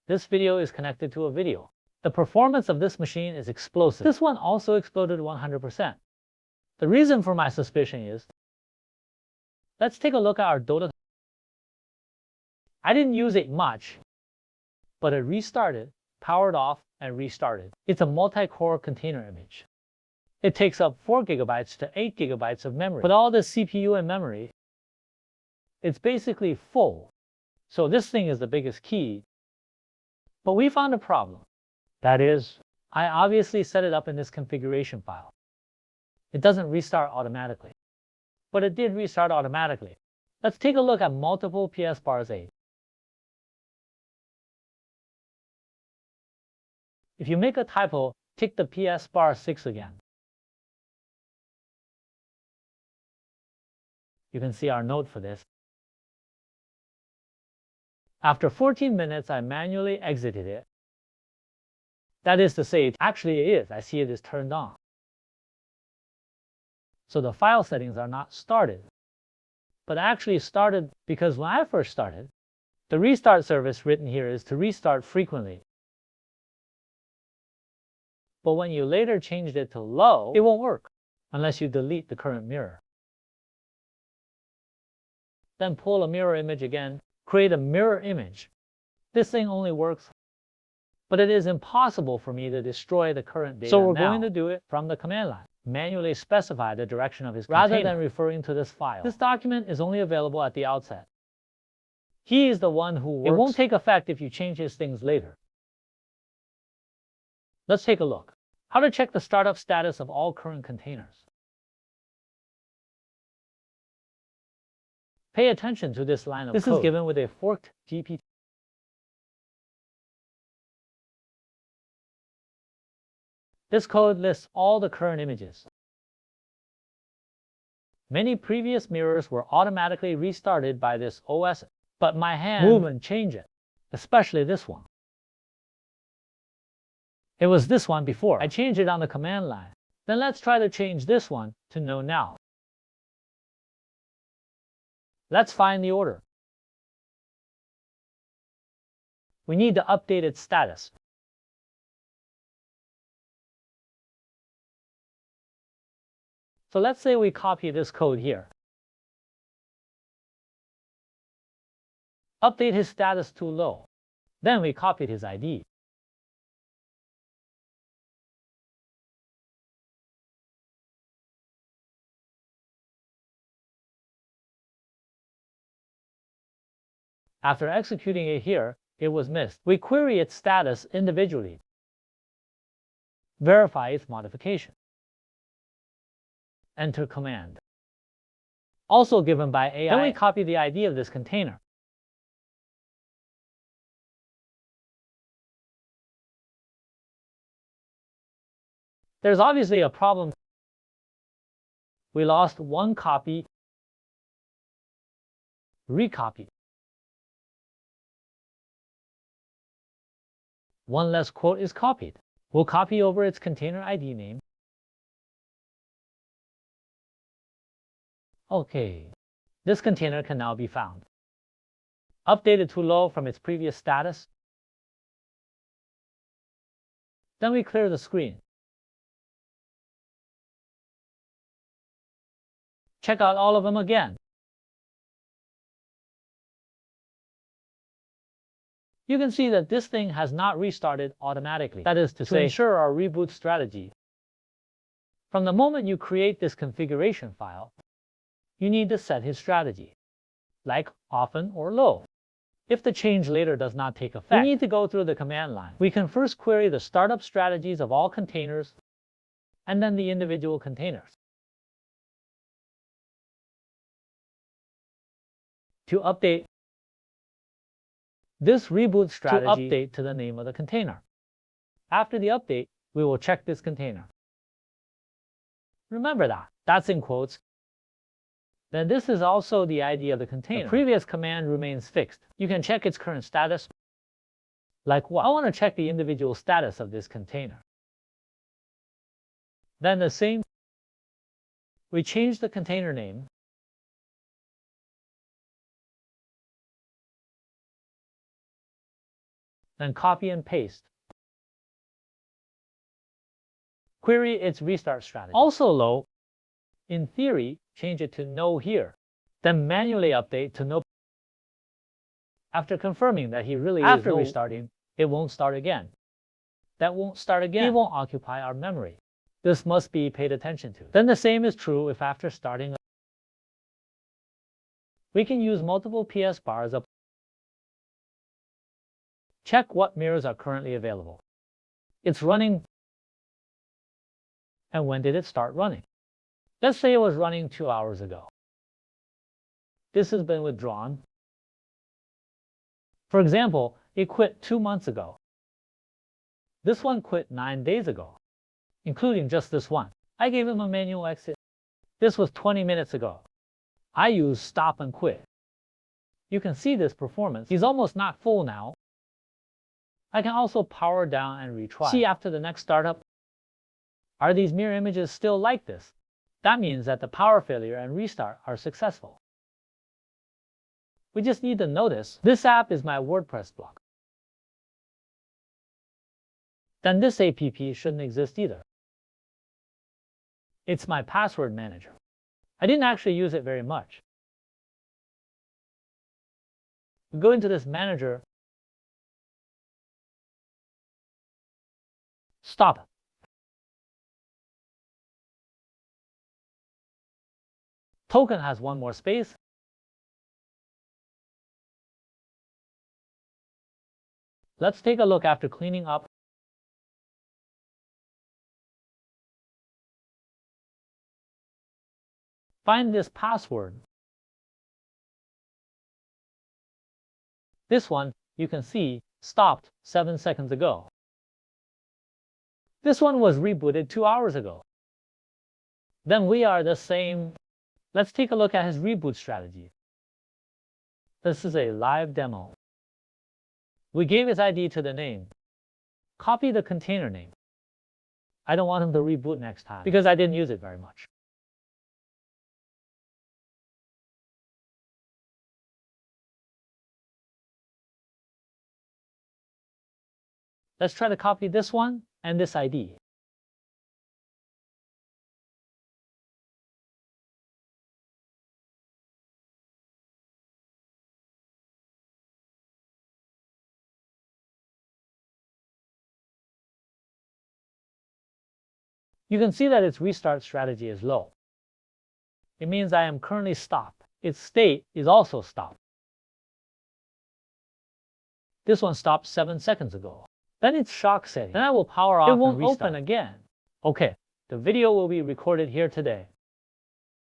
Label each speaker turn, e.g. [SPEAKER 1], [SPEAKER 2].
[SPEAKER 1] this video is connected to a video. The performance of this machine is explosive. This one also exploded 100%. The reason for my suspicion is, let's take a look at our Dota. I didn't use it much, but it restarted, powered off, and restarted. It's a multi-core container image. It takes up 4 GB to 8 GB of memory. With all this CPU and memory, it's basically full. So this thing is the biggest key. But we found a problem. That is, I obviously set it up in this configuration file. It doesn't restart automatically. But it did restart automatically. Let's take a look at multiple PS bars 8. If you make a typo, tick the PS bar 6 again. You can see our note for this. After 14 minutes, I manually exited it. That is to say, actually it is. I see it is turned on. So the file settings are not started, but actually started because when I first started, the restart service written here is to restart frequently. But when you later changed it to low, it won't work unless you delete the current mirror. Then pull a mirror image again, create a mirror image. This thing only works, but it is impossible for me to destroy the current data. So we're going to do it from the command line. Manually specify the direction of his container rather than referring to this file. This document is only available at the outset. He is the one who works. It won't take effect if you change his things later. Let's take a look. How to check the startup status of all current containers. Pay attention to this line of code. This is given with a forked GPT. This code lists all the current images. Many previous mirrors were automatically restarted by this OS, but my hand movement changed it, especially this one. It was this one before. I changed it on the command line. Then let's try to change this one to no now. Let's find the order. We need to update its status. So let's say we copy this code here. Update his status to low. Then we copied his ID. After executing it here, it was missed. We query its status individually. Verify its modification. Enter command. Also given by AI. Then we copy the ID of this container. There's obviously a problem. We lost one copy. Recopy. One less quote is copied. We'll copy over its container ID name. Okay, this container can now be found. Updated to low from its previous status. Then we clear the screen. Check out all of them again. You can see that this thing has not restarted automatically. That is to say, ensure our reboot strategy. From the moment you create this configuration file, you need to set his strategy, like often or low. If the change later does not take effect, we need to go through the command line. We can first query the startup strategies of all containers, and then the individual containers. To update this reboot strategy, update to the name of the container. After the update, we will check this container. Remember that. That's in quotes. Then this is also the ID of the container. The previous command remains fixed. You can check its current status. Like what? I want to check the individual status of this container. Then the same. We change the container name. then copy and paste. Query its restart strategy. Also low. In theory, change it to no here. Then manually update to no. After confirming that he really is no, restarting, it won't start again. That won't start again. It won't occupy our memory. This must be paid attention to. Then the same is true if after starting, we can use multiple PS bars up. Check what mirrors are currently available. It's running. And when did it start running? Let's say it was running 2 hours ago. This has been withdrawn. For example, it quit 2 months ago. This one quit 9 days ago, including just this one. I gave him a manual exit. This was 20 minutes ago. I used stop and quit. You can see this performance. He's almost not full now. I can also power down and retry. See after the next startup. Are these mirror images still like this? That means that the power failure and restart are successful. We just need to notice this app is my WordPress blog. Then this app shouldn't exist either. It's my password manager. I didn't actually use it very much. We go into this manager. Stop. Token has one more space. Let's take a look after cleaning up. Find this password. This one, you can see, stopped 7 seconds ago. This one was rebooted 2 hours ago. Then we are the same. Let's take a look at his reboot strategy. This is a live demo. We gave his ID to the name. Copy the container name. I don't want him to reboot next time because I didn't use it very much. Let's try to copy this one and this ID. You can see that its restart strategy is low. It means I am currently stopped. Its state is also stopped. This one stopped 7 seconds ago. Then it's shock setting. Then I will power off and restart. It won't open again. Okay, the video will be recorded here today.